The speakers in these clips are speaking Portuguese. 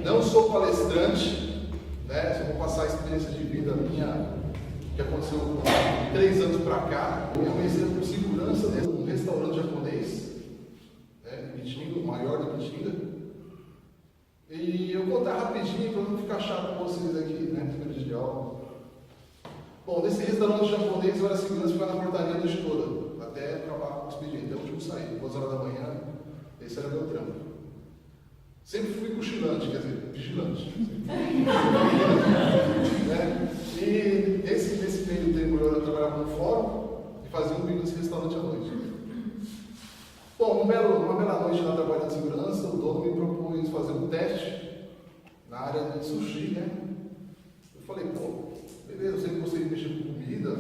Não sou palestrante, né? Só vou passar a experiência de vida minha, que aconteceu de 3 anos para cá. Eu comecei por segurança num restaurante japonês, né, em Bitinga, o maior da Bitinga. E eu vou contar rapidinho para não ficar chato com vocês aqui, né? Primeiro de aula. Bom, nesse restaurante japonês eu era segurança, ficava na portaria a noite toda, até acabar o expediente. Então eu tive que sair, 2 horas da manhã, esse era meu trampo. Sempre fui cochilante, quer dizer, vigilante. Né? E nesse meio tempo eu trabalhava no fórum e fazia um bico nesse restaurante à noite. Bom, uma bela noite lá trabalhando em segurança, o dono me propôs fazer um teste na área de sushi, né? Eu falei, pô, beleza, eu sei que você mexe com comida,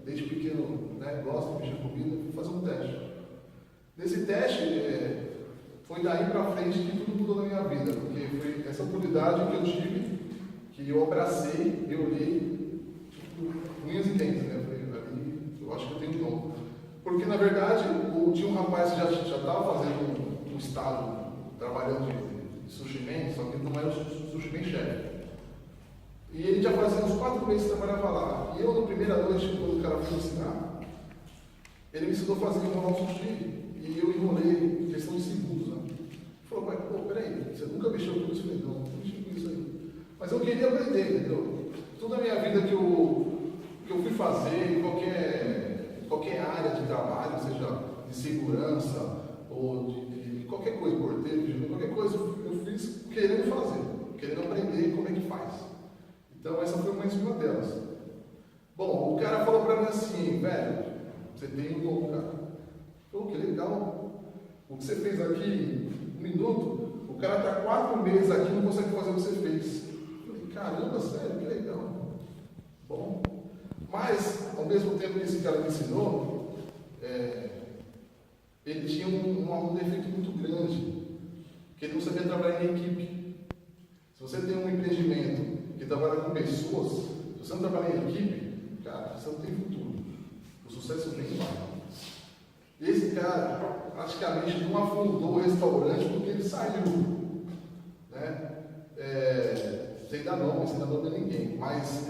desde pequeno, né, gosta de mexer com comida, vou fazer um teste. Nesse teste, foi daí para frente que tudo mudou na minha vida, porque foi essa oportunidade que eu tive, que eu abracei, eu olhei, tipo, unhas e dentes, né? Eu falei, ali, eu acho que eu tenho um dom. Porque, na verdade, tinha um rapaz que já estava fazendo um estado, trabalhando de sushi man, só que ele não era o sushi man chefe. E ele já fazia uns 4 meses que trabalhava lá. E eu, na primeira noite, quando o cara foi ensinar, ele me ensinou a fazer enrolar o sushi. E eu enrolei em questão de segundos, né? Ele falou, pai, pô, peraí, você nunca mexeu com isso? Eu falei, não mexi com isso aí. Mas eu queria aprender, entendeu? Toda a minha vida que eu fui fazer, em qualquer área de trabalho, seja de segurança, ou de qualquer coisa, porteiro, qualquer coisa, eu fiz querendo fazer, querendo aprender como é que faz. Então essa foi mais uma delas. Bom, o cara falou pra mim assim, velho, você tem um dom, cara. Pô, que legal. O que você fez aqui em 1 minuto, o cara está 4 meses aqui e não consegue fazer o que você fez. Eu falei, caramba, sério, que legal. Bom. Mas, ao mesmo tempo que esse cara me ensinou, ele tinha um defeito muito grande, que ele não sabia trabalhar em equipe. Se você tem um empreendimento que trabalha com pessoas, se você não trabalha em equipe, cara, você não tem futuro. O sucesso vem lá. Esse cara praticamente não afundou o restaurante porque ele saiu, né? Sem dar nome a ninguém, mas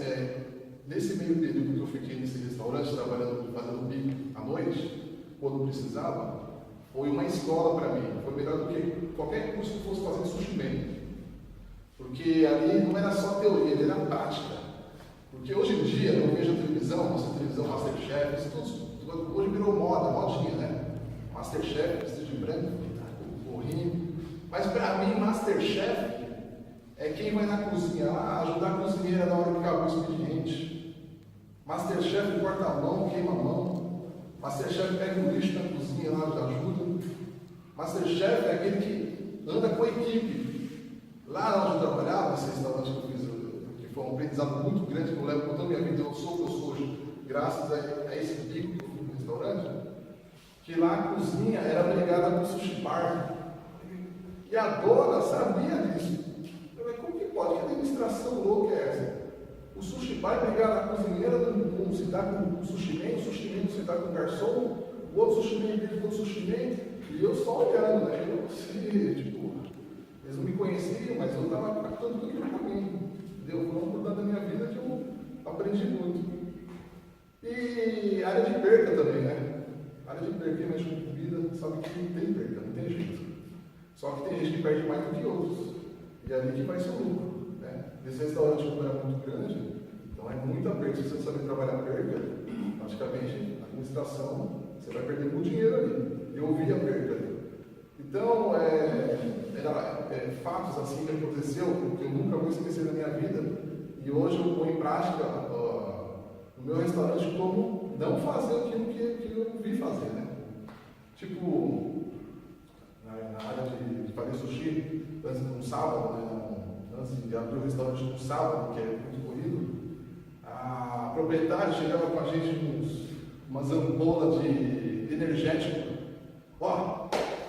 nesse meio período que eu fiquei nesse restaurante, trabalhando, fazendo bico à noite, quando precisava, foi uma escola para mim, foi melhor do que qualquer curso que fosse fazer sushi man. Porque ali não era só teoria, ele era prática. Porque hoje em dia, eu vejo a televisão, Masterchef, isso tudo, hoje virou modinha, né? Masterchef, vestido de branco, gorrinho. Mas para mim, Masterchef é quem vai na cozinha lá, ajudar a cozinheira na hora que acabou o expediente. Masterchef corta a mão, queima a mão. Masterchef pega o lixo na cozinha lá, ajuda. Masterchef é aquele que anda com a equipe. Lá onde eu trabalhava, nesse restaurante que eu fiz, que foi um aprendizado muito grande, que eu levo toda a minha vida, eu sou o que eu sou hoje, graças a esse bico que eu fui no restaurante, que lá a cozinha era brigada com o sushi bar. E a dona sabia disso. Eu falei, como que pode? Que administração louca é essa? O sushi bar é brigado com a cozinheira, não se dá com o sushi man não se dá com o garçom, o outro sushi man dele com o sushi man, e eu só olhando, né? Eles não me conheciam, mas eu estava captando tudo aquilo para mim. Foi uma oportunidade da minha vida que eu aprendi muito. E área de perca também, né? Área de perca, quem mexe com comida sabe que não tem perca, não tem jeito. Só que tem gente que perde mais do que outros. E é ali que vai ser o lucro. Né? Nesse restaurante como era muito grande, então é muita perca. Se você não saber trabalhar perca, praticamente a administração, você vai perder muito dinheiro ali. Eu vi a perca ali. Então, fatos assim que aconteceu, que eu nunca vou esquecer na minha vida, e hoje eu ponho em prática no meu restaurante como não fazer aquilo que eu vi fazer, né? Tipo, na área de fazer sushi, antes de um sábado, né? Antes de abrir o restaurante no sábado, que é muito corrido, a proprietária chegava com a gente com umas ampolas de energético. Ó,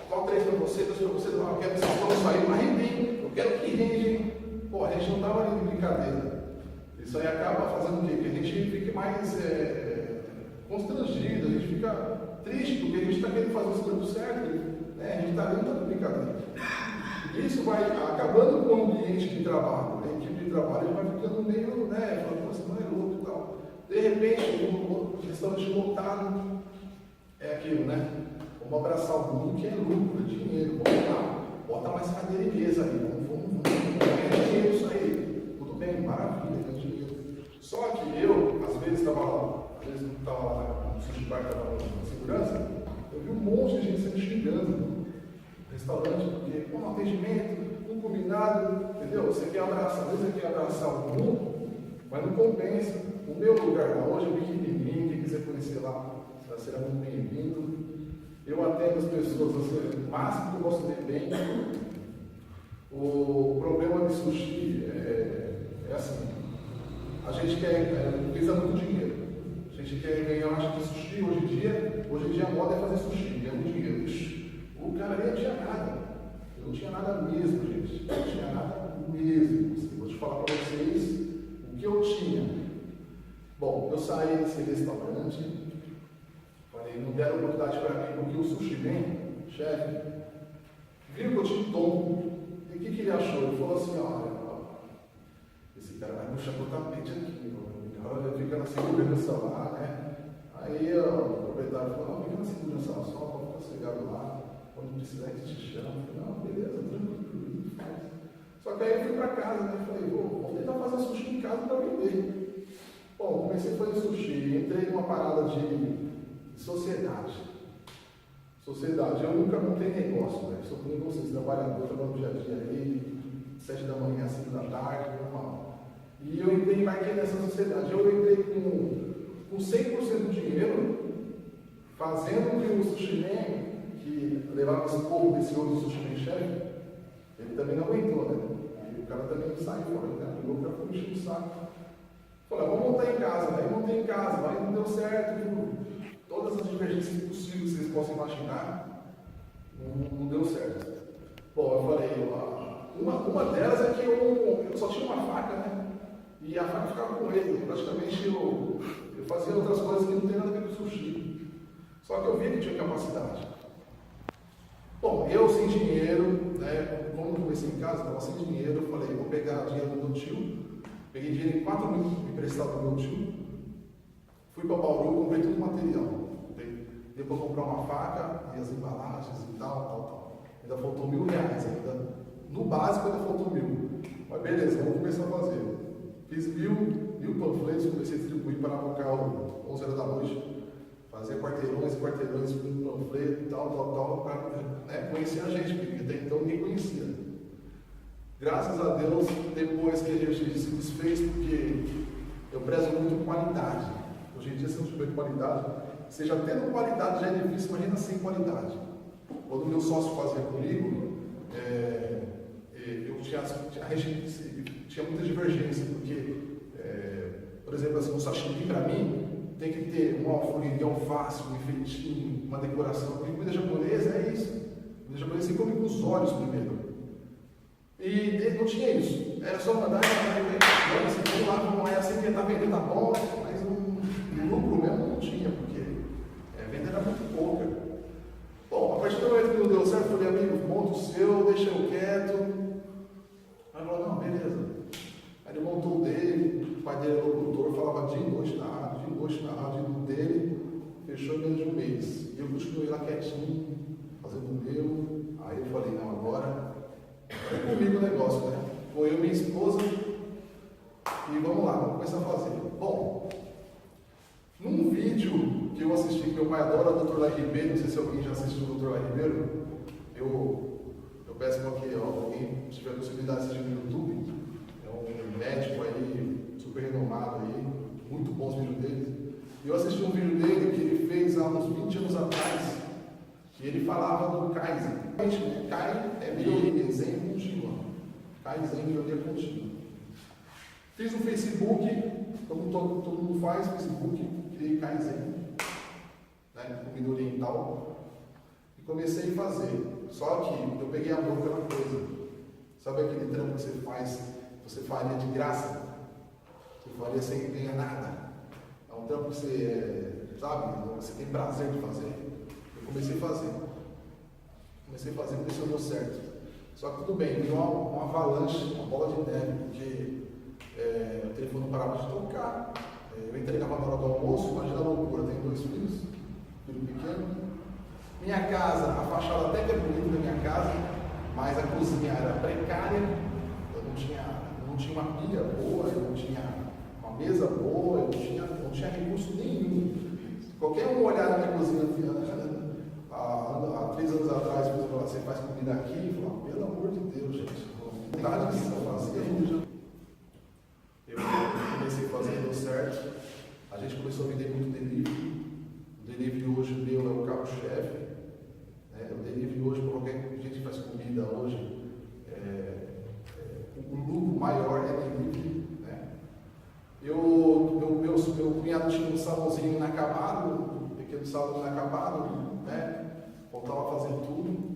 qual 3 para você, 2 para você, não, eu quero que vocês vão sair mais bem, eu quero que rende, hein? Pô, a gente não estava ali de brincadeira. Isso aí acaba fazendo o quê? Que a gente fique mais constrangido, a gente fica triste, porque a gente está querendo fazer as coisas certo, né? A gente está ali, não está de brincadeira. Isso vai acabando com o ambiente de trabalho, a equipe de trabalho vai ficando meio, né, falando, você não é louco e tal. De repente, o restaurante lotado é aquilo, né? Vamos abraçar o mundo que é lucro, é dinheiro, vamos lá, bota mais cadeira e mesa aí, vamos ganhar dinheiro isso aí. Tudo bem, maravilha, ganha dinheiro. Só que eu, às vezes estava lá, às vezes não estava lá no sushi bar, estava na segurança, eu vi um monte de gente sendo xingando no restaurante, porque um atendimento, um combinado, entendeu? Você quer abraçar, às vezes você quer abraçar o mundo, mas não compensa. O meu lugar lá hoje é pequenininho, quem quiser conhecer lá será muito bem-vindo. Eu atendo as pessoas, assim, o máximo que eu posso ter bem. O problema de sushi é assim, a gente precisa muito dinheiro. A gente quer ganhar, acho que sushi hoje em dia a moda é fazer sushi, ganhar dinheiro. O cara nem tinha nada. Eu não tinha nada mesmo, gente. Eu não tinha nada mesmo. Vou te falar para vocês o que eu tinha. Bom, eu saí desse restaurante, falei, não deram oportunidade para mim, porque o sushi vem, chefe, viu que eu tinha tom. E o que ele achou? Ele falou assim, olha, esse cara vai puxar o tapete aqui, olha, fica na segurança lá, né? Aí o proprietário falou, não, fica na segurança lá só, pode ficar sossegado lá, quando precisar que te chama. Eu falei, não, beleza, tranquilo, faz. Só que aí eu fui para casa, né? Falei, vou tentar fazer sushi em casa para vender. Bom, comecei a fazer sushi, entrei numa parada de sociedade. Sociedade, eu nunca montei negócio, né? Sou como vocês, trabalhador, trabalho no dia a dia aí, 7 da manhã, 5 da tarde, normal. E eu embarquei nessa sociedade. Eu entrei com 100% do dinheiro, fazendo que o sushi man, que levava esse povo desse outro sushi man chefe, ele também não aguentou, né? E o cara também saiu fora, né? O cara foi enchendo o saco. Falei, vamos montar em casa, né? Montei em casa, mas não deu certo, viu? Todas as divergências possíveis que vocês possam imaginar, não deu certo. Bom, eu falei, uma delas é que eu só tinha uma faca, né? E a faca ficava com ele. Praticamente eu fazia outras coisas que não tem nada a ver com sushi. Só que eu vi que tinha capacidade. Bom, eu sem dinheiro, né? Como eu comecei em casa, estava sem dinheiro, eu falei, vou pegar dinheiro do meu tio. Peguei dinheiro em 4 mil emprestado do meu tio. Fui para Bauru, comprei todo o material. Deu para comprar uma faca e as embalagens e tal. Ainda faltou R$1.000 ainda. No básico ainda faltou 1.000. Mas beleza, vamos começar a fazer. Fiz 1.000 panfletos, comecei a distribuir para o local 11 horas da noite. Fazia quarteirões com panfleto e tal, para conhecer a gente, porque até então ninguém conhecia. Graças a Deus, depois que a gente se desfez, porque eu prezo muito qualidade. Hoje em dia, se não tiver qualidade, seja tendo qualidade já é difícil, imagina sem qualidade. Quando o meu sócio fazia comigo, a gente tinha muita divergência, porque, por exemplo, assim, um sashimi para mim tem que ter um alface de alface, um enfeitinho, uma decoração. Porque comida japonesa é isso. Comida japonesa você come com os olhos primeiro. E não tinha isso. Era só mandar assim, vamos lá, assim que tá vendendo, tá bom, mas o lucro mesmo não tinha, porque venda era muito pouca. Bom, a partir do momento que não deu certo, eu falei, amigo, monta o seu, deixa eu quieto. Aí ele falou, não, beleza. Aí ele montou o dele, o pai dele era locutor, falava dia e noite na rádio, e no dele, fechou em menos de um mês. E eu continuei lá quietinho, fazendo o meu. Aí eu falei, não, agora é comigo o negócio, né? Foi eu e minha esposa, e vamos lá, vamos começar a fazer. Bom, num vídeo que eu assisti, que meu pai adora, o Dr. Lai Ribeiro, não sei se alguém já assistiu o Dr. Lai Ribeiro, eu peço para que alguém tiver a possibilidade de assistir no YouTube, é um médico aí, super renomado aí, muito bons vídeos dele. Eu assisti um vídeo dele que ele fez há uns 20 anos atrás, que ele falava do Kaizen. Kai é melhoria, zen contínua. Kaizen, melhoria contínua. Fiz no Facebook, como todo mundo faz, Facebook, criei Kaizen, né, comida oriental, e comecei a fazer. Só que eu peguei amor pela coisa. Sabe aquele trampo que você faria de graça? Você faria sem ganhar nada. É um trampo que você tem prazer de fazer. Eu comecei a fazer, comecei a ver se deu certo. Só que tudo bem, deu uma avalanche, uma bola de neve, porque o telefone não parava de tocar. Eu entregava na hora do almoço, imagina a loucura, tenho 2 filhos, filho pequeno. Minha casa, a fachada até que é bonita da minha casa, mas a cozinha era precária, eu não tinha uma pia boa, eu não tinha uma mesa boa, eu não tinha recurso nenhum. Qualquer um olhar na minha cozinha, há 3 anos atrás, você faz comida aqui, e fala, pelo amor de Deus, gente, vontade que eu fazia. Eu comecei a fazer, deu certo. A gente começou a vender muito delivery. O delivery hoje meu é o carro-chefe. O delivery hoje, para qualquer gente que faz comida hoje, o lucro maior é delivery. Meu cunhado tinha um salãozinho inacabado, um pequeno salão inacabado, voltava a fazer tudo.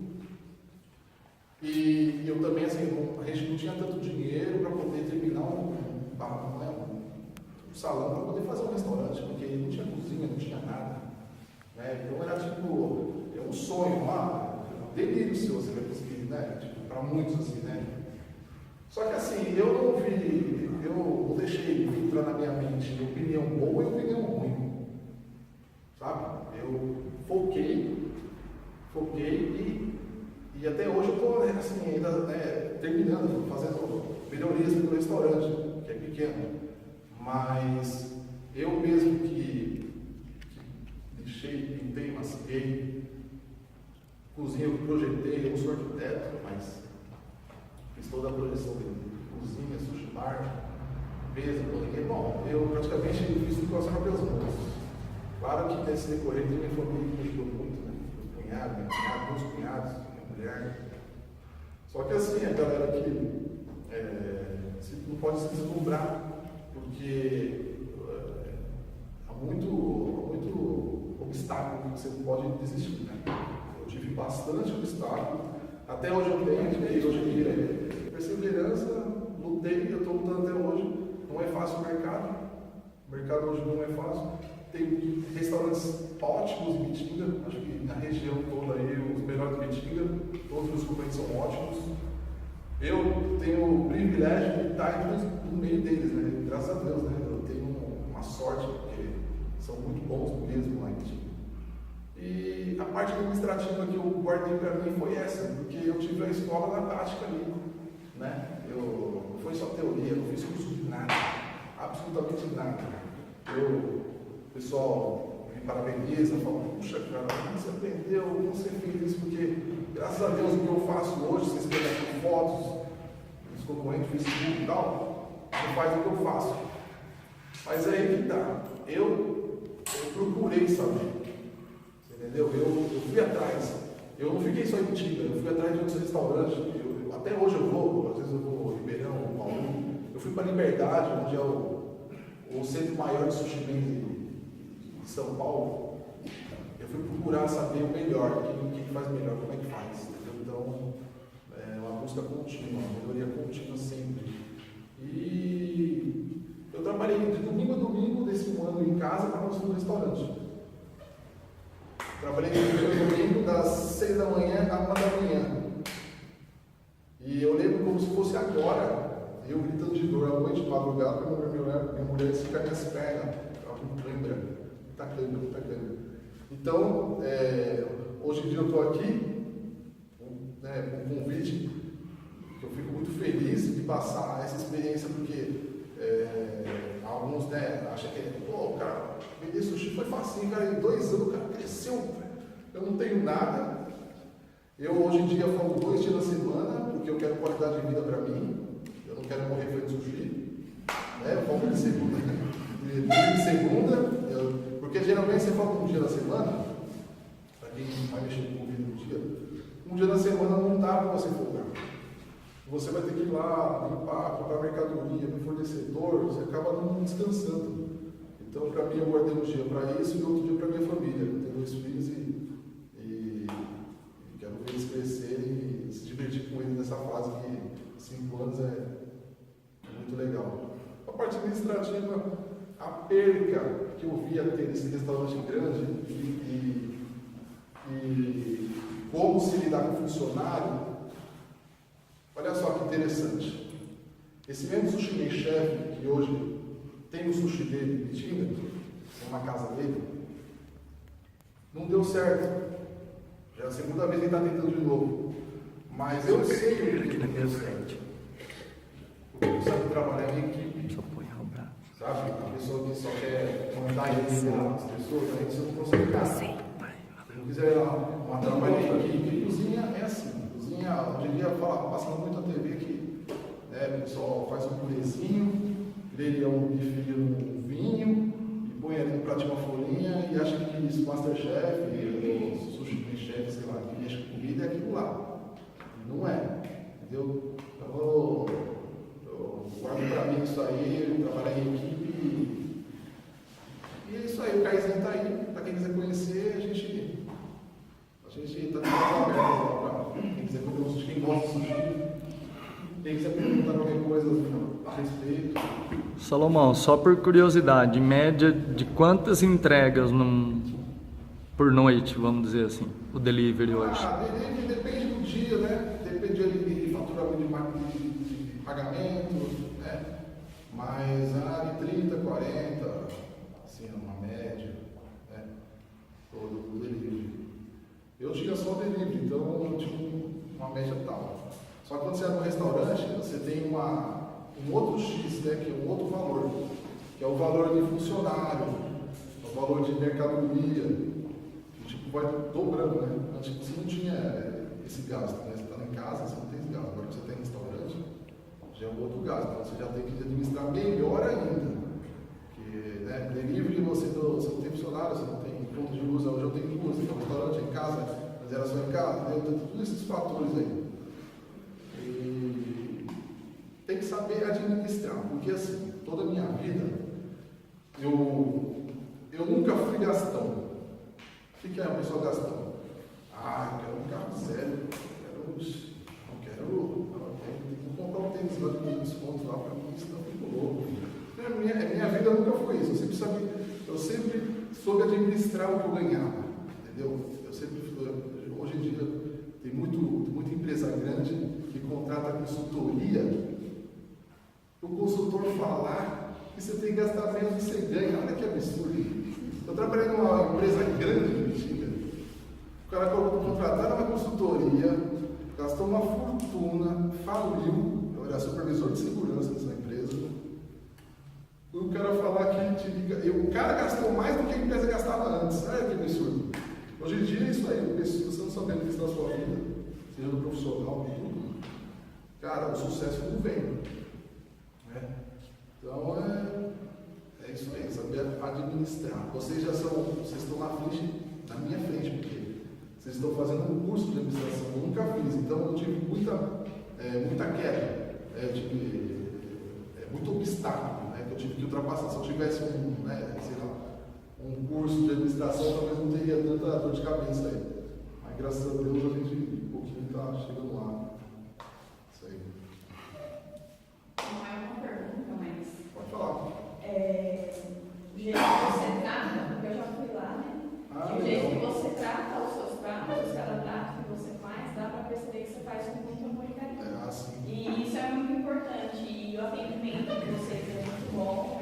E eu também, assim, a gente não tinha tanto dinheiro para poder terminar um salão, para poder fazer um restaurante, porque não tinha cozinha, não tinha nada. Então era tipo, um sonho lá, delírio se você vai conseguir, para muitos assim, Só que assim, eu não deixei entrar na minha mente opinião boa e opinião ruim, sabe? Eu foquei e até hoje eu estou assim, ainda terminando, fazendo melhorias no restaurante, que é pequeno, mas eu mesmo que lixei, pintei, maciei, cozinha eu projetei, eu não sou arquiteto, mas fiz toda a projeção de cozinha, sushi bar, mesa, cozinha. Bom, eu praticamente fiz tudo com as próprias mãos. Claro que nesse decorrer tem minha família que me ajudou muito, meus cunhados, minha mulher. Só que assim, a galera que não pode se deslumbrar, porque há muito obstáculo que você não pode desistir, Eu tive bastante obstáculo, até hoje eu tenho, hoje em dia perseverança, lutei, eu estou lutando até hoje. Não é fácil o mercado hoje não é fácil. Tem restaurantes ótimos em Bitinga, acho que na região toda aí, os melhores de Bitinga, todos os concorrentes são ótimos. Eu tenho o privilégio de estar no meio deles, graças a Deus, eu tenho uma sorte, porque são muito bons mesmo lá em Bitinga. E a parte administrativa que eu guardei para mim foi essa, porque eu tive a escola na prática ali, não foi só teoria, não fiz curso de nada, absolutamente nada. O pessoal me parabeniza, fala, puxa cara, como você aprendeu, como você fez isso, porque graças a Deus o que eu faço hoje, vocês veem aqui fotos, os concorrentes do Facebook e tal, não faz o que eu faço. Mas é aí que tá, eu procurei saber, você entendeu? Eu fui atrás, eu não fiquei só em Bitinga, eu fui atrás de outros restaurantes, até hoje eu vou, às vezes eu vou em Ribeirão, Paulo, eu fui para Liberdade, onde é o centro maior de sushi de São Paulo. Eu fui procurar saber o melhor, o que faz melhor, como é que faz, entendeu? Então, é uma busca contínua, uma melhoria contínua sempre. E eu trabalhei de domingo a domingo desse ano em casa para construir um restaurante. Trabalhei de domingo das 6 da manhã à 1 da manhã. E eu lembro como se fosse agora, eu gritando de dor à noite, de madrugada, porque minha mulher estica minhas pernas, ela com câimbra, muita câimbra. Então, hoje em dia eu estou aqui, com um convite, que eu fico muito feliz de passar essa experiência, porque alguns acham que, cara, vender sushi foi facinho, cara, em 2 anos o cara cresceu, eu não tenho nada. Eu hoje em dia folgo 2 dias na semana, porque eu quero qualidade de vida para mim, eu não quero morrer feito sushi, eu folgo de segunda, porque geralmente você folga um dia na semana, para quem vai mexer com comida no dia, um dia na semana não dá para você folgar. Você vai ter que ir lá, limpar, comprar mercadoria, no fornecedor, você acaba não descansando. Então, para mim, eu guardei um dia para isso e outro dia para minha família. Eu tenho 2 filhos e quero ver eles crescerem e se divertir com eles nessa fase que 5 anos é muito legal. A parte administrativa, a perca que eu via ter nesse restaurante grande e como se lidar com o funcionário, interessante. Esse mesmo sushi man chef que hoje tem o sushi dele em Tinga, tem uma casa dele, não deu certo. Já é a segunda vez que ele está tentando de novo. Mas eu sei que não deu certo. Porque sabe trabalhar em equipe. Sabe? A pessoa que só quer mandar e liderar as pessoas, a gente não consegue nada. Se não quiser uma trabalho em equipe, cozinha é assim. Cozinha, hoje em dia, passando muito na TV que o pessoal faz um purezinho, grelha um bife no vinho, e põe ali no prato uma folhinha e acha que isso, Masterchef, sushi chef, sei lá, que acha que comida é aquilo lá. Não é. Entendeu? Então, eu guardo pra mim isso aí, eu trabalho em equipe. E é isso aí, o Kaizen está aí, para quem quiser conhecer, a gente está de portas abertas lá para quem quiser comer um sushi, quem gosta de sushi, quem quiser perguntar qualquer coisa a respeito. Salomão, só por curiosidade, em média de quantas entregas por noite, vamos dizer assim, o delivery hoje? Depende do dia, né? Depende de faturamento de pagamento, né? Mas de 30, 40, assim, uma média, né? Todo o delivery. Eu tinha só delivery, então eu tinha uma média tal. Só que quando você é no restaurante, você tem um outro X, né? Que é um outro valor, que é o valor de funcionário, o valor de mercadoria, que tipo, vai dobrando, né? Antes você não tinha esse gasto, né? Você está em casa, você não tem esse gasto. Agora que você tem restaurante, já é um outro gasto, então você já tem que administrar melhor ainda. Porque, né, delivery você não tem funcionário, você não tem ponto de luz, hoje eu tenho luz, tem um restaurante em casa, mas era só em casa, né? Então, todos esses fatores aí. E tem que saber administrar, porque assim, toda a minha vida, eu nunca fui gastão. O que é uma pessoa gastão? Eu quero um carro zero, tem que comprar um tênis lá de desconto lá para mim, senão eu fico louco. Minha vida nunca foi isso, eu sempre soube administrar o que eu ganhava, entendeu? Hoje em dia, tem muita empresa grande que contrata consultoria, o consultor falar que você tem que gastar menos do que você ganha, olha que absurdo. Eu trabalhei numa empresa grande de Bexiga, o cara contrataram uma consultoria, gastou uma fortuna, faliu, eu era supervisor de segurança dessa empresa, e o cara falar que o cara gastou mais do que a empresa gastava antes, olha que absurdo. Hoje em dia é isso aí, você não sabe administrar a sua vida, seja no profissional, tudo, cara, o sucesso não vem. Né? Então é isso aí, saber administrar. Vocês estão na minha frente, porque vocês estão fazendo um curso de administração, eu nunca fiz, então eu tive muita queda, muito obstáculo, né, que eu tive que ultrapassar. Se eu tivesse um curso de administração, talvez não teria tanta dor de cabeça aí. Mas graças a Deus a gente um pouquinho está chegando lá. Isso aí. Não é uma pergunta, mas. Pode falar. O jeito que você trata, porque eu já fui lá, né? O jeito que você trata os seus pratos, cada prato que você faz, dá para perceber que você faz com muito amor e carinho. E isso é muito importante. E o atendimento de vocês é muito bom.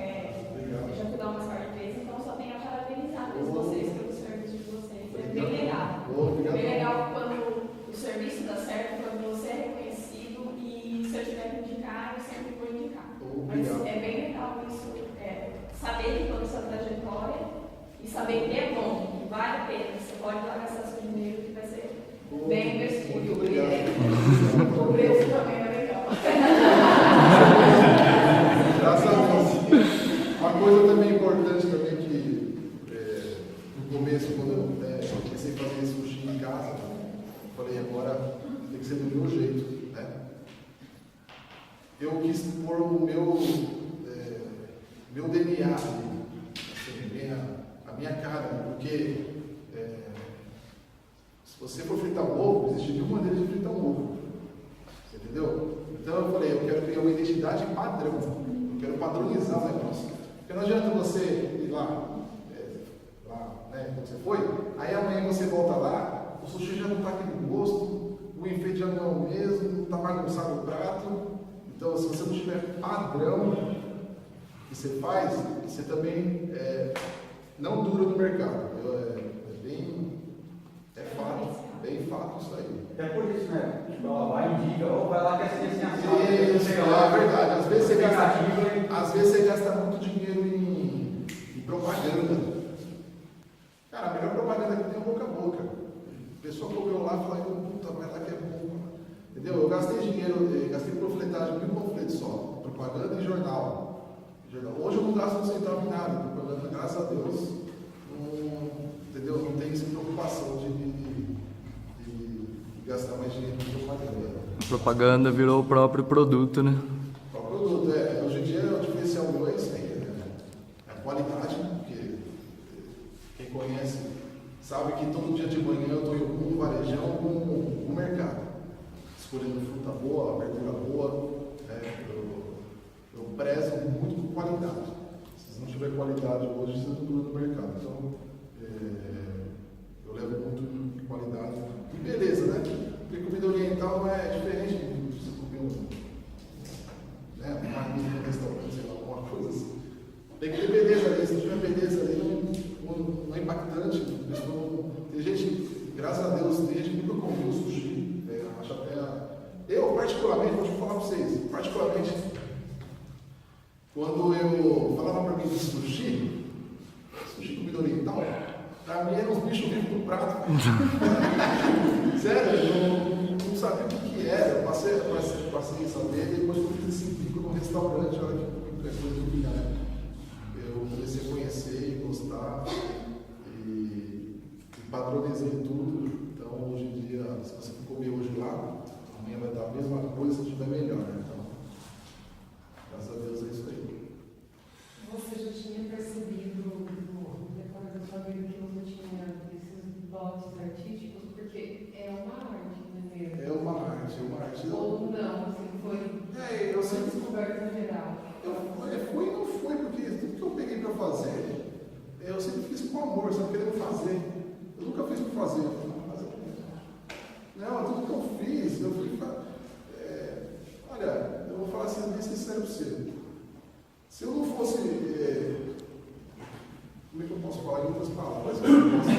Eu já fui lá umas 4 vezes, então só tenho a parabenizar vocês pelo serviço de vocês. É bem legal. É bem legal quando o serviço dá certo, quando você é reconhecido e se eu tiver que indicar, eu sempre vou indicar. Mas é bem legal isso, saber de toda essa trajetória e saber que é bom, que vale a pena. Você pode lá gastar seu dinheiro que vai ser bem investido. Muito obrigado. O preço também é legal. Graças a Deus. Uma coisa também importante também que no começo, quando eu comecei a fazer sushi em casa, eu falei, agora tem que ser do meu jeito, né? Eu quis pôr o meu DNA, assim, a minha cara, porque se você for fritar um ovo, existe mil maneiras de fritar um ovo, você entendeu? Então eu falei, eu quero criar uma identidade padrão, eu quero padronizar o negócio, porque não adianta você ir lá, né, quando você foi, aí amanhã você volta lá, o sushi já não está aquele gosto, o enfeite já não é o mesmo, está bagunçado o prato. Então, se você não tiver padrão que você faz, você também não dura no mercado. Bem fato isso aí. Até por isso, né? Ela vai e indica, ou vai lá que é assim, Isso, é verdade. Às vezes você gasta muito dinheiro em propaganda. Cara, a melhor propaganda que tem é o boca a boca. A pessoa comeu lá e fala, puta, vai lá que é bom. Entendeu? Eu gastei dinheiro, gastei panfletagem, 1000 panfletos só. Propaganda e jornal. Hoje eu não gasto um centavo em nada. Propaganda, graças a Deus, entendeu? Não tem essa preocupação de gastar mais dinheiro com propaganda. A propaganda virou o próprio produto, né? O próprio produto, hoje em dia o diferencial meu é isso aí, né? A qualidade, porque quem conhece sabe que todo dia de manhã eu estou em algum varejão com o mercado, escolhendo fruta boa, verdura boa, eu prezo muito por qualidade. Se não tiver qualidade hoje, você não dura no mercado. Então, eu levo muito em qualidade. E beleza, né? Porque comida oriental não é diferente de você comer uma marmita no restaurante, sei lá, alguma coisa assim. Tem que ter beleza ali. Se não tiver beleza ali, não é impactante. Tem gente, graças a Deus, tem gente que nunca comeu sushi. Acho até. Eu, particularmente, vou te falar para vocês, quando eu falava para mim de sushi comida oriental, para mim eram uns bichos vivos no prato. Sério, eu não sabia o que era. Eu passei a saber, depois que eu fiz esse bico no restaurante, olha que coisa do minha, né? Eu comecei a conhecer e gostar e padronizei tudo. Então, hoje em dia, se você for comer hoje lá, amanhã vai dar a mesma coisa, se tiver melhor. Né? Então, graças a Deus é isso aí. Você já tinha percebido, depois da sua vida, que você tinha esses dotes artísticos? Porque é uma arte, né? É uma arte. Ou não, assim, foi eu sempre descoberta geral. Foi e não foi, porque tudo que eu peguei para fazer, eu sempre fiz com amor, sempre querendo fazer. Eu nunca fiz por fazer. Não, tudo que eu fiz, eu fui. Olha, eu vou falar assim, bem sincero para você. Se eu não fosse. Como é que eu posso falar em outras palavras? Eu posso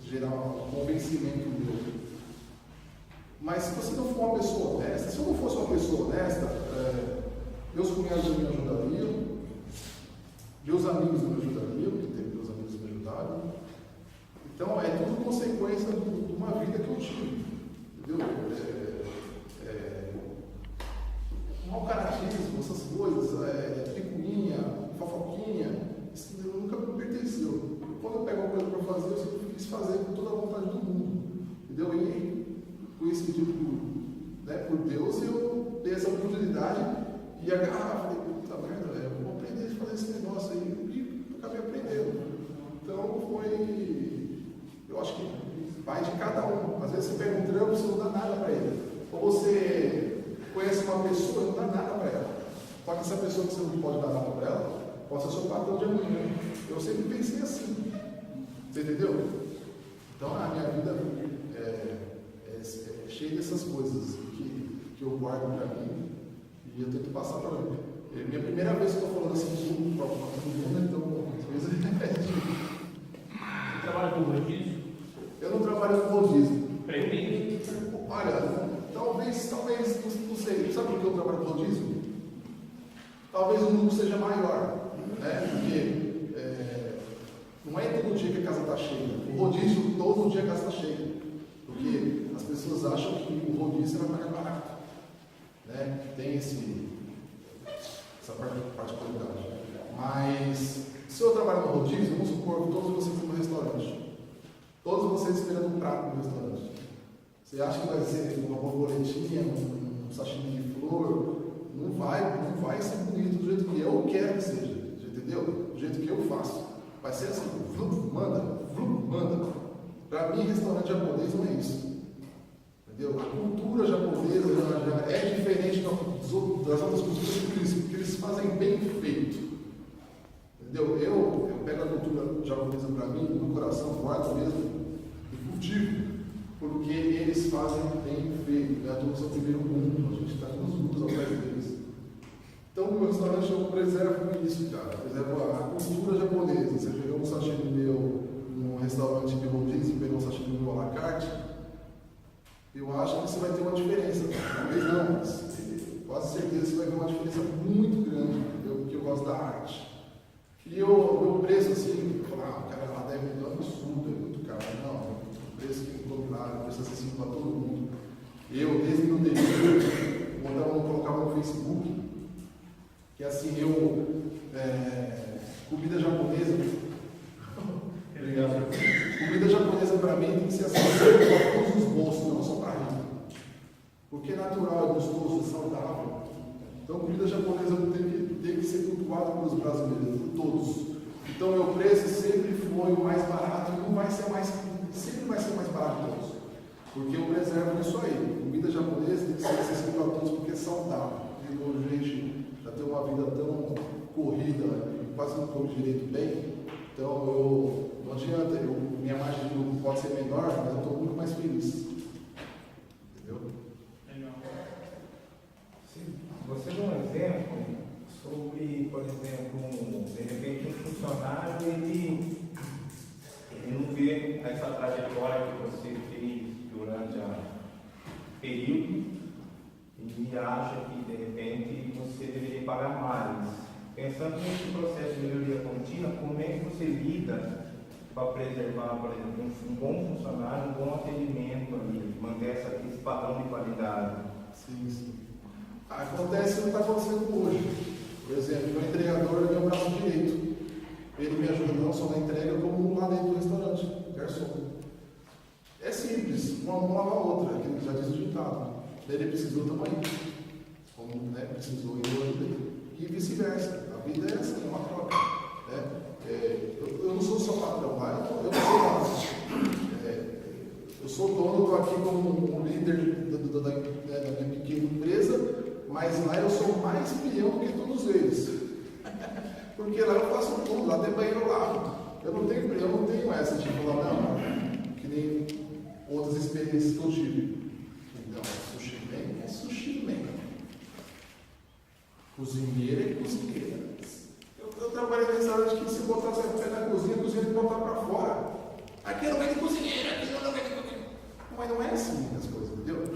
gerar um convencimento meu. Mas se você não for uma pessoa honesta, se eu não fosse uma pessoa honesta, meus cunhados me ajudariam, meus amigos me ajudariam, porque teve meus amigos me ajudaram. Então é tudo consequência de uma vida que eu tive. Entendeu? Mau caratismo, essas coisas, picuinha, fofoquinha, isso nunca me pertenceu. Quando eu pego uma coisa para fazer, eu sempre quis fazer com toda a vontade do mundo. Entendeu? E conhecido por Deus, eu dei essa oportunidade e agarrava, falei, puta merda, eu vou aprender a fazer esse negócio aí, e acabei aprendendo. Então eu acho que vai de cada um. Às vezes você pega um trampo, você não dá nada para ele. Ou você conhece uma pessoa e não dá nada para ela. Só que essa pessoa que você não pode dar nada para ela, pode ser seu patrão de amanhã. Eu sempre pensei assim. Você entendeu? Então a minha vida é cheia dessas coisas que eu guardo para mim e eu tento passar para mim. É minha primeira vez que eu estou falando assim para todo mundo, então às vezes Você trabalha com rodízio? Eu não trabalho com rodízio. Pretende? Olha, talvez, não sei. Sabe por que eu trabalho com rodízio? Talvez o número seja maior, né? Porque não é todo dia que a casa está cheia. O rodízio, todo dia a casa está cheia. Porque as pessoas acham que o rodízio vai pagar barato. Né? Tem essa particularidade. Mas, se eu trabalho no rodízio, vamos supor que todos vocês estão no restaurante. Todos vocês esperando um prato no restaurante. Você acha que vai ser uma borboletinha, um sashimi de flor? Não vai ser bonito do jeito que eu quero que seja. Entendeu? Do jeito que eu faço. Vai ser assim, manda. Para mim, restaurante japonês não é isso. Entendeu? A cultura japonesa já é diferente das outras culturas porque eles fazem bem feito. Entendeu? Eu pego a cultura japonesa para mim, no meu coração, guardo mesmo e cultivo. porque eles fazem bem feito, né? Todos são primeiro mundo, a gente está nos grupos ao pé deles. Então, o meu restaurante eu preservo isso, cara. Eu preservo a cultura japonesa. Você pegou um sashimi meu num restaurante de rodízio e pegou um sashimi meu à la carte, eu acho que você vai ter uma diferença. Talvez não, mas quase certeza você vai ver uma diferença muito grande, entendeu? Porque eu gosto da arte. E o meu preço, assim, o cara lá deve dar um absurdo, é muito caro. Não, o preço que eu coloco lá, o preço acessível para todo mundo. Eu, desde que eu dei, colocava no Facebook, que assim, comida japonesa, obrigado. Comida japonesa para mim tem que ser acessível para todos os bolsos, não só para rico. Porque é natural, é gostoso, é saudável. Então, comida japonesa tem que ser cultuada pelos brasileiros, por todos. Então, meu preço sempre foi o mais barato e não vai ser sempre vai ser mais barato que todos. Porque eu preservo isso aí. Comida japonesa tem que ser acessível para todos porque é saudável. Porque hoje a gente já tem uma vida tão corrida, quase não come direito bem. Então, não adianta, minha margem de lucro pode ser menor, mas eu estou muito mais feliz. Entendeu? Você deu um exemplo sobre, por exemplo, de repente um funcionário, ele não vê essa trajetória que você fez durante o período e acha que, de repente, você deveria pagar mais. Pensando nesse processo de melhoria contínua, como é que você lida para preservar, por exemplo, um bom funcionário, um bom atendimento ali, manter esse padrão de qualidade? Sim. Acontece o que está acontecendo hoje. Por exemplo, meu entregador é meu braço direito. Ele me ajuda não só na entrega, como lá dentro do restaurante, garçom. É simples, uma mão lava a outra, aquilo que já diz o ditado. Ele precisou também, como precisou eu ajudei. E vice-versa. A vida é assim, é uma troca. Eu não sou só patrão lá, eu não sou lá. Eu sou dono, estou aqui como um líder da minha pequena empresa, mas lá eu sou mais peão do que todos eles. Porque lá eu faço tudo, lá tem banheiro eu lavo. Eu não tenho essa de falar, não, que nem outras experiências que eu tive. Então, sushi man é sushi man. Cozinheira é cozinheira. Eu trabalhei em restaurante que se botasse o pé na cozinha, a cozinha tem que botar para fora. Aqui eu não quero cozinheira, aqui eu não quero cozinheira. Mas não é assim as coisas, entendeu?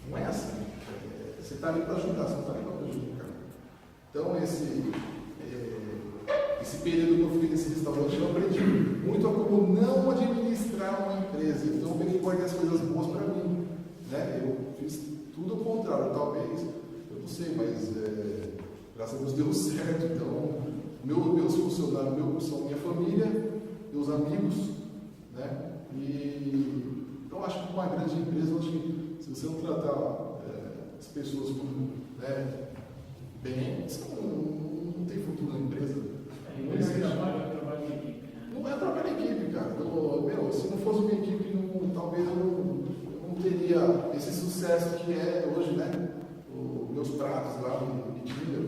Não é assim. Você está ali para ajudar, você não está ali para prejudicar. Então, esse período que eu fiquei nesse restaurante, eu aprendi muito a como não administrar uma empresa. Então, eu peguei guardei as coisas boas para mim. Né? Eu fiz tudo ao contrário, talvez. Eu não sei, mas graças a Deus deu certo. Então, meus funcionários, são minha família, meus amigos, né? Então, acho que uma grande empresa, acho que se você não tratar as pessoas bem, você não tem futuro na empresa. Não é trabalho em equipe. Não é trabalho em equipe, cara. Se não fosse minha equipe, talvez eu não teria esse sucesso que é hoje, né? Meus pratos lá no Bitinga,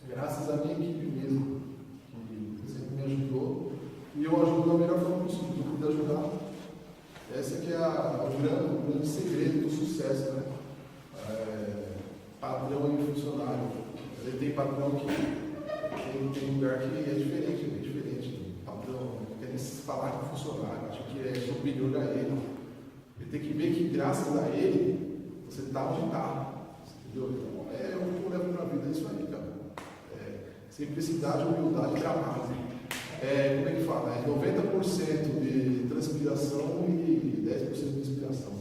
graças à minha equipe mesmo, que sempre me ajudou. E eu ajudo da melhor forma possível, eu puder ajudar. Esse aqui é o grande segredo do sucesso, né? Padrão e funcionário. Ele tem padrão que tem lugar que é diferente, bem diferente. Padrão, querem falar com o funcionário, acho que é superior a ele. Ele tem que ver que graças a ele, você está onde está. Entendeu? Então, o que eu levo para a vida, é isso aí, cara. Simplicidade, humildade e trabalho. Como é que fala? 90% de transpiração e 10% de inspiração.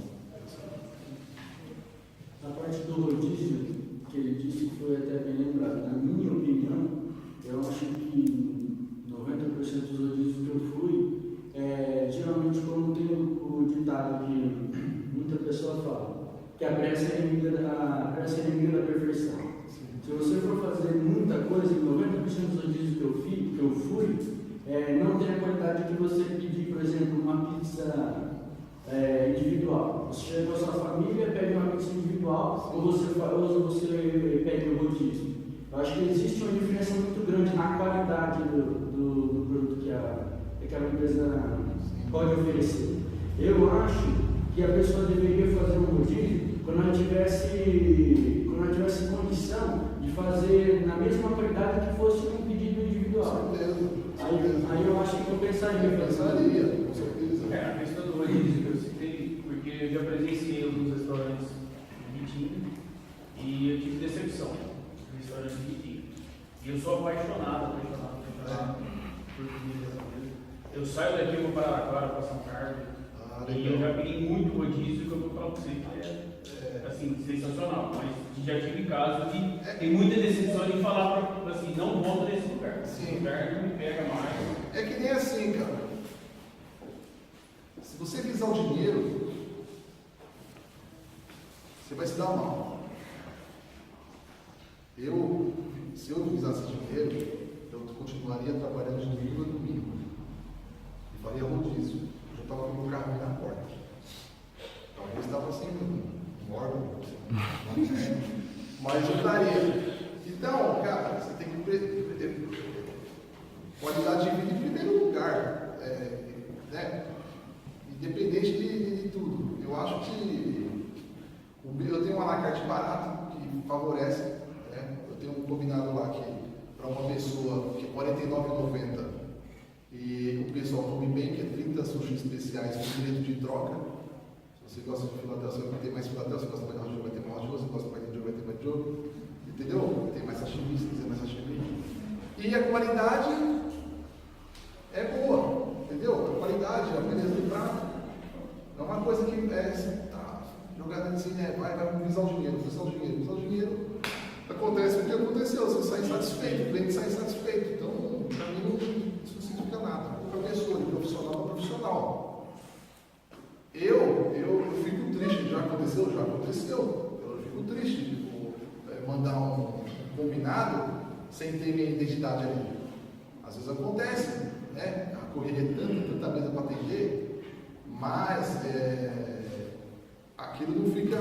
A parte do rodízio, que ele disse que foi até bem lembrado. Na minha opinião, eu acho que 90% dos rodízios que eu fui, geralmente como tem o ditado que muita pessoa fala, que a pressa é inimiga da perfeição. Se você for fazer muita coisa, 90% dos rodízios que eu fui, não tem a qualidade que você pedir, por exemplo, uma pizza individual. Você chega com a sua família, pede uma pizza individual, ou você pede um rodízio. Eu acho que existe uma diferença muito grande na qualidade do produto que aquela empresa pode oferecer. Eu acho que a pessoa deveria fazer um rodízio quando ela tivesse condição de fazer na mesma qualidade que fosse um pedido individual. Com certeza. Aí eu acho que eu pensaria. Com certeza. A questão do rodízio que eu citei, porque eu já presenciei alguns restaurantes de Vitinho e eu tive decepção no restaurante de Vitinho. E eu sou apaixonado por comida japonesa. Eu saio daqui, eu vou para Araraquara, para São Carlos, e eu já peguei muito rodízio que eu vou falar para você, que é assim, sensacional. Mas já tive casos que tem muita decepção de falar para assim, não volta nesse lugar. Esse lugar não me pega mais. É que nem assim, cara. Se você visar o dinheiro, você vai se dar mal. Se eu visasse dinheiro, eu continuaria trabalhando de domingo a domingo. E faria rodízio. Eu já estava com o carro na porta. Talvez estava assim, um órgão. Mas eu estaria. Então, cara, você tem que qualidade de vida em primeiro lugar, né? Independente de tudo. Eu acho que eu tenho um alacarte barato que favorece, né? Eu tenho um combinado lá que para uma pessoa que é R$ 49,90 e o pessoal come bem, que é 30 sushi especiais com direito de troca. Se você gosta de Filadélfia, vai ter mais Filadélfia, se você gosta de vai ter mais Joe, se você gosta de Joe, vai ter mais Joe. Entendeu? Vai ter mais sashimi, se quiser mais sashimi. E a qualidade é boa, entendeu? A qualidade, a beleza do prato. É uma coisa que jogada assim, né? Vai visar o dinheiro. Acontece o que aconteceu, você sai insatisfeito, o cliente sai insatisfeito. Então, para mim, isso não significa nada. Para pessoa, de profissional para profissional. Eu fico triste, já aconteceu. Eu fico triste, tipo, mandar um combinado sem ter minha identidade ali. Às vezes acontece, né? A correria é tanta mesa para atender, mas aquilo não fica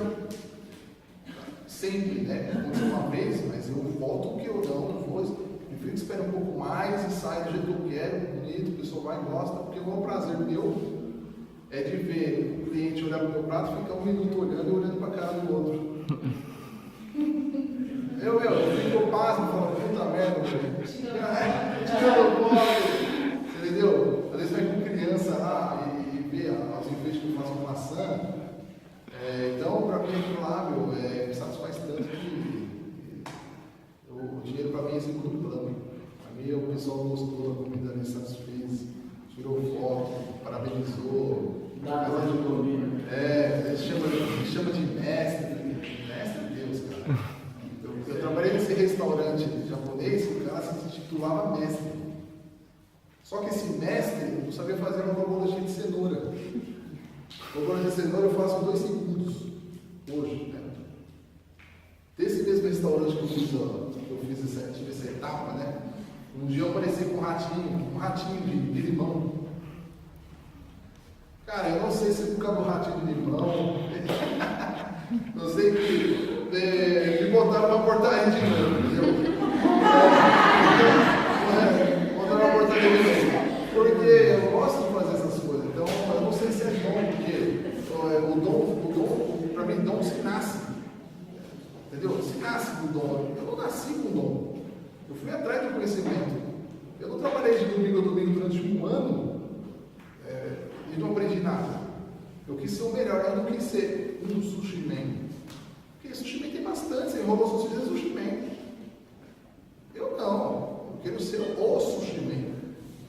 sempre, né? Aconteceu uma vez, mas eu volto o que eu não vou, prefiro que espere um pouco mais e saia do jeito que eu quero, bonito, o pessoal vai e gosta, porque o maior prazer meu é de ver o cliente olhar para o meu prato e ficar um minuto olhando e olhando para a cara do outro. Eu fico pasmo, falo, puta merda, tirando foto, entendeu? Às vezes vai com criança lá e vê os enfeites que eu faço com maçã. Então, para mim, aquilo lá, me satisfaz tanto que o dinheiro para mim é segundo plano. Para mim, o pessoal gostou da comida, me satisfez, tirou foto, parabenizou. Me chama de mestre. Mestre é Deus, cara. Eu trabalhei nesse restaurante japonês e o cara se titulava mestre. Só que esse mestre não sabia fazer uma bolacha de cenoura. A bolacha de cenoura eu faço em 2 segundos. Hoje, né? Desse mesmo restaurante que eu fiz essa etapa, né? Um dia eu apareci com um ratinho de limão. Cara, eu não sei se por causa do ratinho de limão, eu sei que me botaram uma portaria de novo, entendeu? Botaram uma portaria de novo. Porque eu gosto de fazer essas coisas, então eu não sei se é dom, porque o dom, para mim, dom se nasce. Entendeu? Se nasce com dom. Eu não nasci com dom. Eu fui atrás do conhecimento. Eu não trabalhei de domingo a domingo durante um ano e não aprendi nada. Eu quis ser o melhor, eu não quis ser um sushi man. Porque sushi man tem bastante, você enrola o sushi man. Eu não. Eu quero ser o sushi man.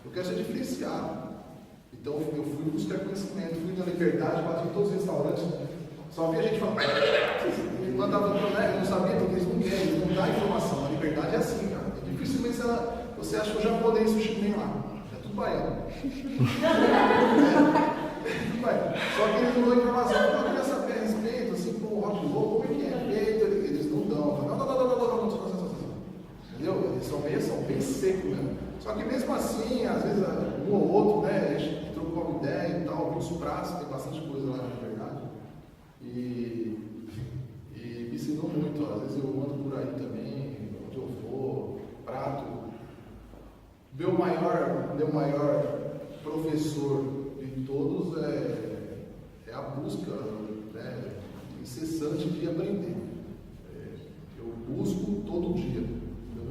Eu quero ser diferenciado. Então eu fui buscar conhecimento, fui na Liberdade, bati em todos os restaurantes. Só havia gente falando, mandava eu não sabia porque eles não querem, eles não dão informação. A Liberdade é assim, cara. É dificilmente você acha o japonês sushi man lá. É tudo baiano. Só que eles não dão informação, eu queria saber a respeito, assim, pô, o hot roll, como é que é feito? Eles não dão. Não. Entendeu? Eles são bem secos mesmo. Só que mesmo assim, às vezes, um ou outro, né, a gente trocou uma ideia e tal, os pratos, tem bastante coisa lá, na verdade. E me ensinou muito, às vezes eu ando por aí também, onde eu for, prato. Meu maior professor de todos é a a busca, né, incessante de aprender. Eu busco todo dia. Eu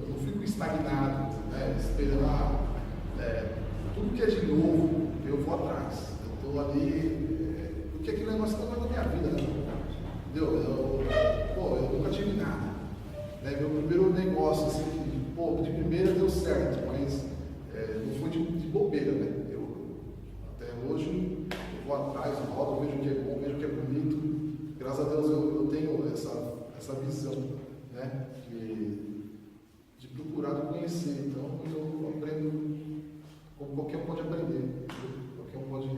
não fico estagnado, né, esperando tudo que é de novo, eu vou atrás. Eu estou ali, porque aquele negócio não é da minha vida, né? Entendeu? Eu nunca tive nada. Né? Meu primeiro negócio, assim, de primeira deu certo, mas não foi de bobeira, né? Até hoje eu vou atrás, rodo, vejo o que é bom, vejo o que é bonito. Graças a Deus eu tenho essa visão, né? De procurar conhecer. Então eu aprendo como qualquer um pode aprender. Qualquer um pode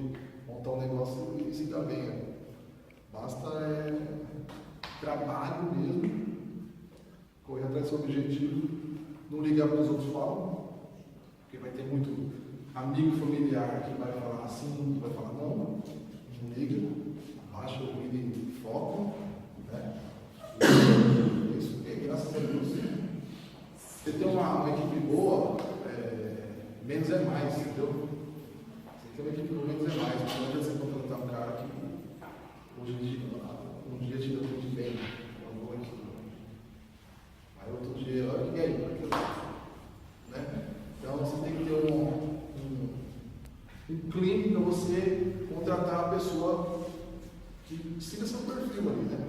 montar um negócio e se dar bem. Né? Basta trabalho mesmo, correr atrás do seu objetivo, não ligar para os outros falam, porque vai ter muito amigo familiar que vai falar assim, vai falar não liga, abaixa o ouvido e foca, né? Isso é graças a Deus. Você tem uma equipe boa, menos é mais, entendeu? Você tem uma equipe boa, menos é mais. Não adianta você contratar um cara que hoje um dia te dá tudo bem, uma boa equipe. Aí outro dia, olha, e aí? Né? Então você tem que ter um cliente para você contratar a pessoa que siga seu perfil ali, né?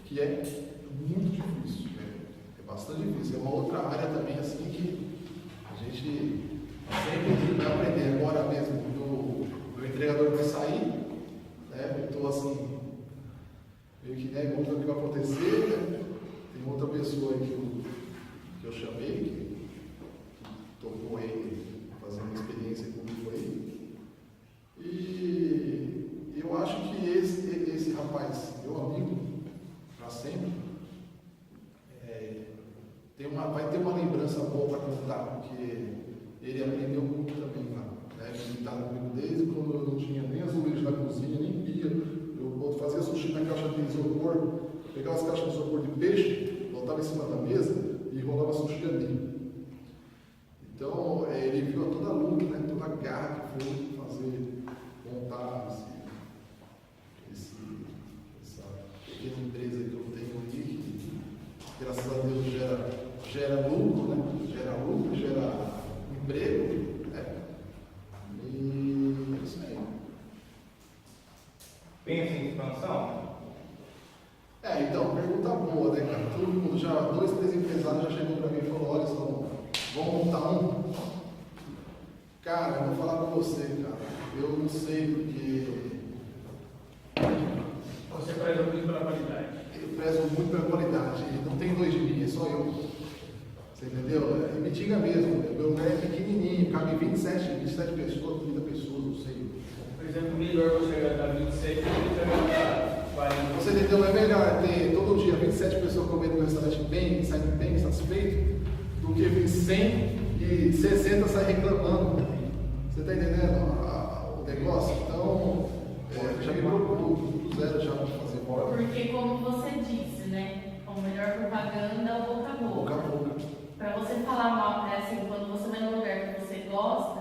Que é muito difícil, né? É bastante difícil. É uma outra área também assim que a gente sempre vai aprender. Agora mesmo, o entregador vai sair, né? Eu estou assim, meio que, né? Vamos ver o que vai acontecer, né? Tem outra pessoa aí que eu chamei, que tocou ele fazer uma experiência comigo aí. E eu acho que esse rapaz, meu amigo, para sempre, vai ter uma lembrança boa para contar, porque ele aprendeu muito também lá. Né? Ele estava comigo desde quando eu não tinha nem azulejo na cozinha, nem pia. Eu fazia sushi na caixa de isopor, pegava as caixas de isopor de peixe, botava em cima da mesa e rolava sushi ali. Então, ele viu toda a luta, né? Toda a garra que foi fazer, montar essa pequena empresa que eu tenho aqui, que graças a Deus gera lucro, né? Gera emprego, né? E é isso aí. Pensa em expansão? Então, pergunta boa, né, cara? Todo mundo já, 2, 3 empresários já chegou para mim e falou, olha só, vamos montar um? Cara, eu vou falar para você, cara, eu não sei porque... Você preza muito pela qualidade. Eu prezo muito pela qualidade, não tem 2 de mim, é só eu. Você entendeu? É Ibitinga mesmo, meu lugar é pequenininho, cabe 27 pessoas, 30 pessoas, não sei. Por exemplo, melhor você agradar 27 do que você agradar 40. Você entendeu? É melhor ter todo dia 27 pessoas comendo no restaurante bem, saindo bem, satisfeito, do que vir 100 e 60 sair reclamando. Você está entendendo o negócio? Então, já me procurou do zero já para fazer bola. Porque, como você disse, né? A melhor propaganda é o boca a boca. Boca a boca. Para você falar mal, assim, quando você vai num lugar que você gosta,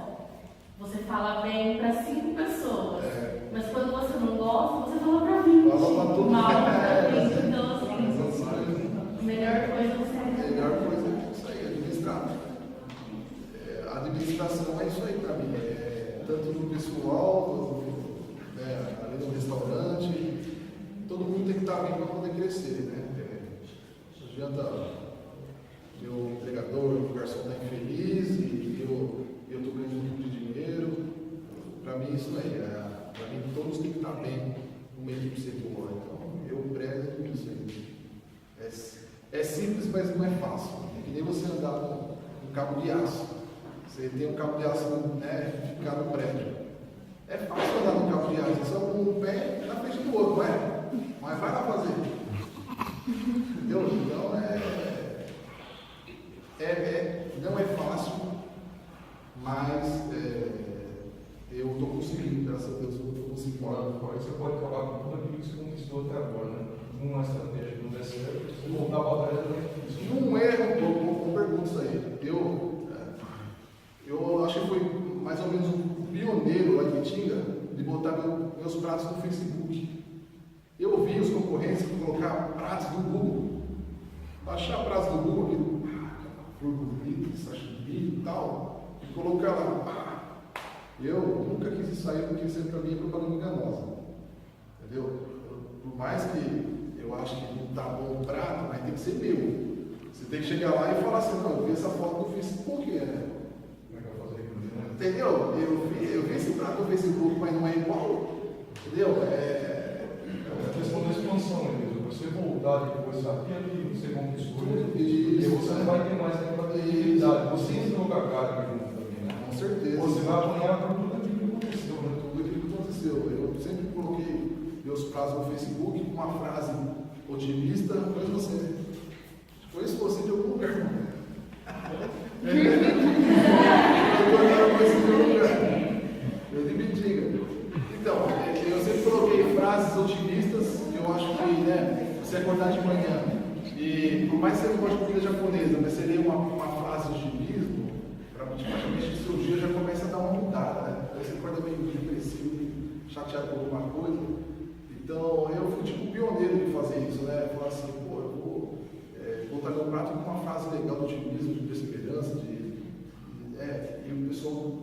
você fala bem para 5 pessoas. Mas quando você não gosta, você fala para 20. Fala pra todo mal mundo. para 20. Então, assim, a melhor coisa você A melhor coisa é isso aí, administrar. A administração é isso aí para mim. Tanto no pessoal, ali no restaurante, todo mundo tem que estar bem para poder crescer, né? Não adianta meu entregador, o garçom está infeliz e eu estou ganhando um pouco de dinheiro. Para mim isso aí, para mim todos têm que estar bem no meio de ser boa. Então eu prezo isso aí. É simples, mas não é fácil. É que nem você andar com um cabo de aço. Você tem um cabo de aço, né, ficar no prédio. É fácil andar com um cabo de aço, é só com um pé na frente do outro, vai. Mas vai lá fazer. Entendeu? Então não é fácil, mas eu estou conseguindo, graças a Deus, eu estou conseguindo. Agora você pode acabar com tudo aquilo que você conquistou até agora, né? Uma estratégia que não der certo, você voltar para trás também é difícil. Não é um pergunta isso aí. Eu acho que foi mais ou menos um pioneiro lá em Ibitinga de botar meus pratos no Facebook. Eu vi os concorrentes colocar pratos no Google. Baixar pratos do Google, flor bonita, sacha de milho e tal, e colocar lá. Eu nunca quis isso aí, porque sempre para mim é propaganda enganosa. Entendeu? Por mais que eu acho que não está bom o prato, mas tem que ser meu. Você tem que chegar lá e falar assim, não, eu vi essa foto no Facebook, né? Entendeu? Eu vi esse prato no Facebook, mas não é igual. Entendeu? É a questão da expansão mesmo. Você voltar depois aquilo que você conquistou, e você não vai ter mais aquela credibilidade. Você entrou com a cara junto também, né? Com certeza. Você vai apanhar por tudo aquilo que aconteceu, né? Tudo aquilo que aconteceu. Eu sempre coloquei meus pratos no Facebook com uma frase otimista, mas você. Foi isso você de algum lugar, irmão. Eu me diga. Então, eu sempre coloquei frases otimistas, que eu acho que, né, você acordar de manhã, e por mais que você não goste de comida japonesa, mas seria uma frase de otimismo, praticamente o seu dia já começa a dar uma mudada, né? Aí você acorda meio depressivo, chateado com alguma coisa. Então, eu fui tipo pioneiro de fazer isso, né? Falar assim, pô, eu vou botar meu prato com uma frase legal de otimismo, de esperança, e o pessoal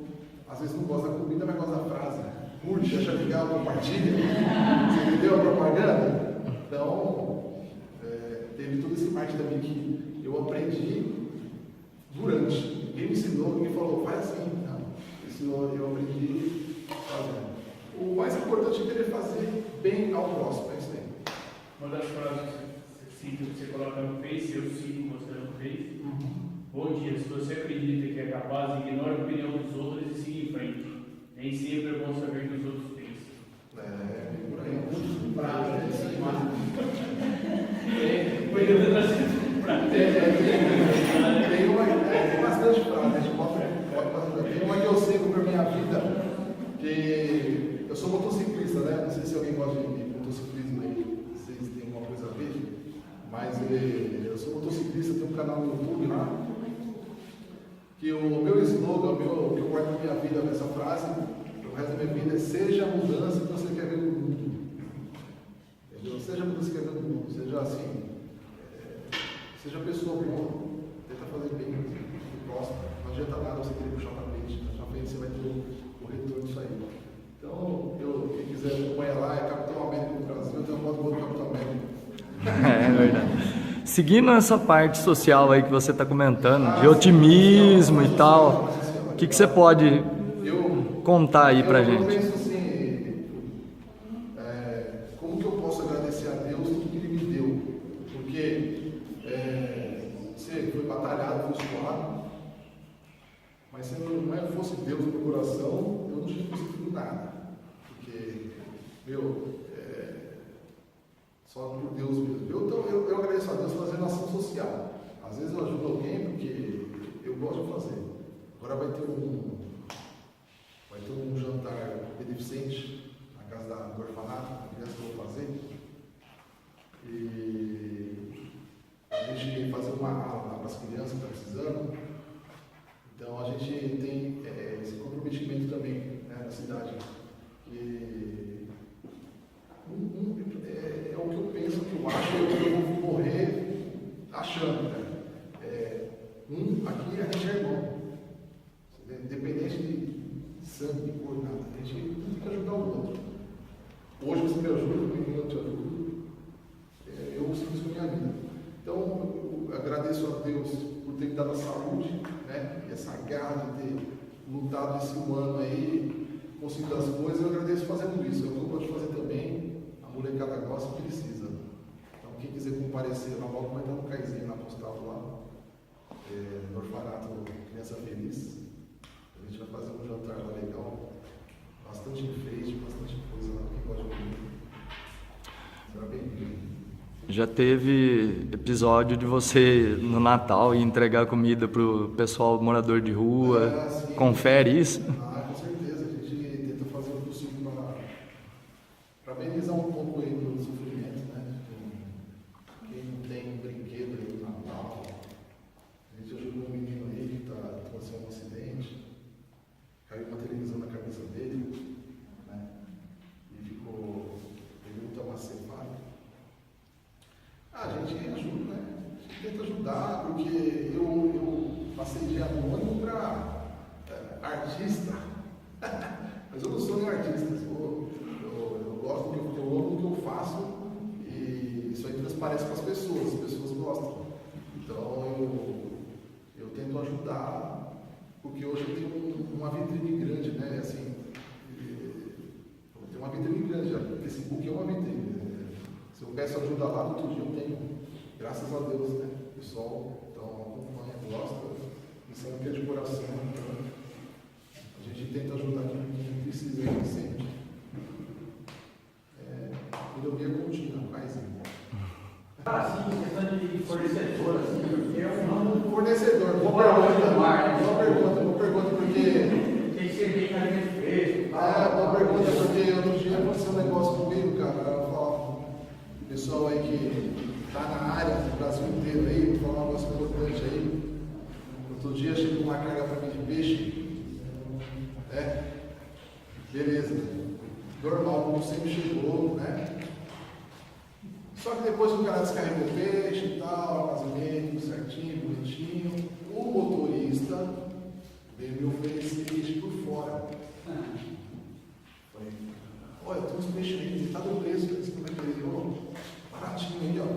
às vezes não gosta da comida, mas gosta da frase, né? Curte, acha legal, compartilha. Você entendeu a propaganda? Então, teve todo esse parte também que eu aprendi durante. Ninguém me ensinou, ninguém falou, faz assim. Não, eu aprendi fazendo. O mais importante é querer fazer bem ao próximo, é isso aí. Uma das frases que você coloca no Face, eu sigo mostrando no Face. Bom dia, se você acredita que é capaz, ignore a opinião dos outros e siga em frente. Nem sempre é bom saber o que os outros pensam. Por aí. Tem bastante frase, a gente pode tem uma que eu sigo para minha vida, que eu sou motociclista, né? Não sei se alguém gosta de motociclismo aí, vocês têm alguma coisa a ver, mas eu sou motociclista, tenho um canal no YouTube lá, que o meu slogan, que eu guardo na minha vida nessa frase, o resto da minha vida é: seja a mudança que você quer ver no mundo. Entendeu? Seja a mudança que você quer ver no mundo, seja assim, seja pessoa boa, tenta fazer bem pro próximo. Não adianta nada você querer puxar para frente, na sua frente você vai ter o retorno disso aí. Então, quem quiser acompanhar lá, é Capitão América do Brasil, eu tenho uma foto do Capitão América. É verdade. Seguindo essa parte social aí que você está comentando, de otimismo e tal, o que você pode contar aí pra gente? Eu penso assim, como que eu posso agradecer a Deus tudo que Ele me deu? Porque você foi batalhado, foi suado, mas se não fosse Deus no meu coração, eu não tinha conseguido nada. Porque, só por Deus mesmo. Eu agradeço a Deus fazendo ação social. Às vezes eu ajudo alguém porque eu gosto de fazer. Agora vai ter um jantar beneficente na casa do orfanato, a criança que eu vou fazer. E a gente fazer uma aula para as crianças que estão precisando. Então a gente tem esse comprometimento também, né, na cidade. É o que eu penso, que eu acho que eu vou morrer achando, né? Aqui a gente é irmão, independente de sangue, de cor, nada. A gente tem que ajudar o outro. Hoje você me ajuda, eu te ajudo. Eu consigo isso com a minha vida. Então, eu agradeço a Deus por ter me dado a saúde, né? E essa garra de ter lutado esse ano aí, conseguido as coisas. Eu agradeço fazendo isso. É o que eu gosto de fazer também. A molecada gosta e precisa. Então, quem quiser comparecer na volta, vai estar no caizinho lá postado lá. No orfanato Criança Feliz. A gente vai fazer um jantar lá legal. Bastante enfeite, bastante coisa lá. Quem gosta de comer. Será bem-vindo. Já teve episódio de você no Natal ir entregar comida pro pessoal morador de rua? Confere isso? Com certeza. A gente tenta fazer o possível para amenizar um pouco aí do sofrimento, né? Quem não tem brinquedo aí no Natal. A gente ajudou um menino aí que aconteceu um acidente, caiu uma televisão na cabeça dele, né? A gente ajuda, né? A gente tenta ajudar, porque eu passei de anônimo para artista. Mas eu não sou nem artista, eu gosto do que eu amo, do que eu faço, e isso aí transparece para as pessoas gostam. Então eu tento ajudar, porque hoje eu tenho uma vitrine grande, né? Assim, eu tenho uma vitrine grande, o Facebook é uma vitrine. Se eu peço ajuda lá, no outro dia eu tenho, graças a Deus, né? O pessoal então, acompanha, gosta, e sabe que é de coração. Então, a gente tenta ajudar quem precisa sempre. Melhoria contínua, mais Sim, questão de fornecedor, assim, porque é um ramo. fornecedor, Vou pergunta, porque. Tem que ser bem carinha de preço. Boa pergunta, porque outro dia aconteceu um negócio comigo, cara. Eu falo, pessoal aí que está na área, do Brasil inteiro aí, vou falar um negócio importante aí. Outro dia chegou uma carga para mim de peixe. Beleza. Normal, como sempre chegou, né? Só que depois que o cara descarregou o peixe e tal, armazenamento, tudo certinho, bonitinho, o motorista veio me oferecer peixe por fora. Falei, olha, tem uns peixes aí, tá do preço, como é que ele deu? Baratinho aí, ó.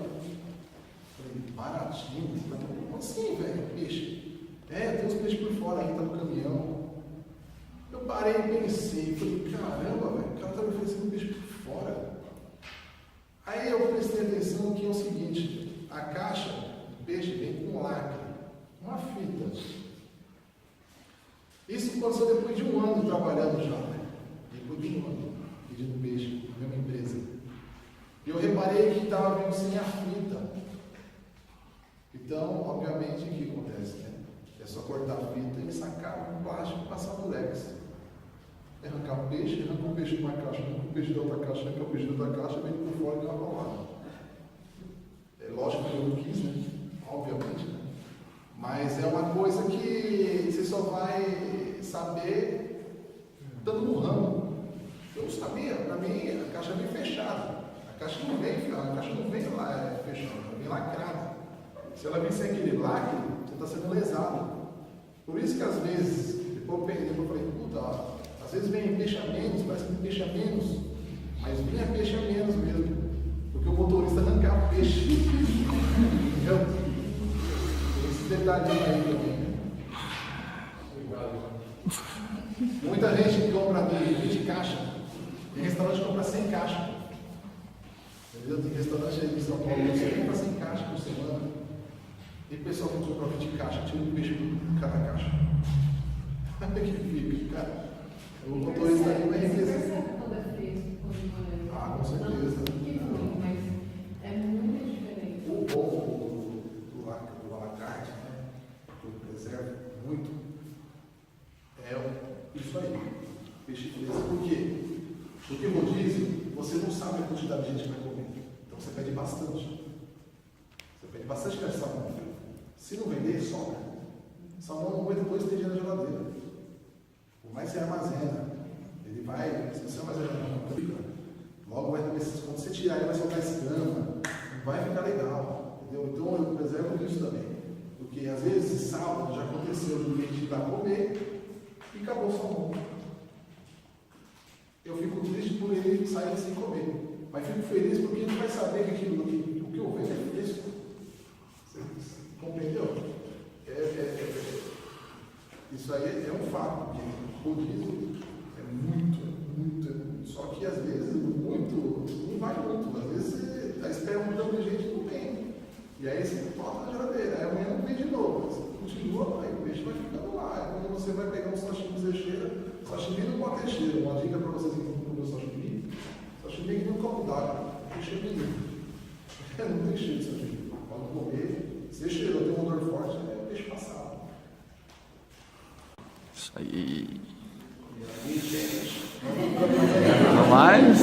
Falei, baratinho? Como assim, velho, peixe? Tem uns peixes por fora aí, tá no caminhão. Eu parei e pensei, falei, caramba, velho, o cara tá me oferecendo peixe por fora. Aí eu prestei atenção que é o seguinte, a caixa do peixe vem com lacre, uma fita. Isso aconteceu depois de um ano trabalhando já, né? Depois de um ano, pedindo peixe na mesma empresa. E eu reparei que estava vindo sem a fita. Então, obviamente, o que acontece, né? É só cortar a fita e sacar um plástico e passar no Lex. Arrancar o peixe, arranca o peixe de uma caixa, arranca o peixe de outra caixa, arranca o peixe de outra caixa, vem por fora e dá para lá. É lógico que eu não quis, né? Obviamente, né? Mas é uma coisa que você só vai saber estando no ramo. Eu não sabia, para mim a caixa vem fechada. A caixa não vem lá fechada, ela vem lacrada. Se ela vem sem aquele lacre, você está sendo lesado. Por isso que às vezes, depois eu falei, puta, às vezes vem peixe a menos, parece que vem peixe a menos, mas vinha peixe a menos mesmo, porque o motorista arrancava o peixe. Entendeu? Esse detalhe aí também. Muita gente compra 20 caixas, tem restaurante que compra 100 caixas. Entendeu? Tem restaurante aí em São Paulo que você compra 100 caixas por semana. E o pessoal que compra 20 caixas tira um peixe de cada caixa. Que fica, cara. O motorista aí vai enriquecer. Você percebe quando é fresco, quando não é? Com certeza. Não, mas é muito diferente. O bom do alacarte, né, que eu preservo muito, é isso aí, peixe fresco. Por quê? Porque no rodízio, você não sabe a quantidade de gente que vai comer. Então você pede bastante. Você pede bastante carne de salmão. Se não vender, sobra. Salmão não aguenta 2, 3 dias na geladeira. Por mais que você armazena, ele vai, se você armazena na geladeira, logo vai ter esses pontos. Se você tirar, ele vai soltar escama, não vai ficar legal. Entendeu? Então eu preservo isso também. Porque às vezes, sábado, já aconteceu de um cliente ir lá comer e acabou o salmão. Eu fico triste por ele sair sem comer. Mas fico feliz porque ele vai saber que o que eu vendo é fresco. Você compreendeu? Isso aí é um fato, porque o rodízio é muito. Só que às vezes muito não vai muito. Às vezes você está esperando um tanto de gente e não tem. E aí você bota na geladeira. Aí amanhã não vem de novo. Você continua, aí o peixe vai ficando lá. Aí quando você vai pegar um sashimi recheira, sashimi não pode recheira. Uma dica para vocês que vão comer sashimi: sashimi que não copo d'água, recheio menino. Não tem cheiro de sashimi. Pode comer, se cheirou, tem um odor forte, é peixe passado. Isso aí. E aí, gente? Não mais?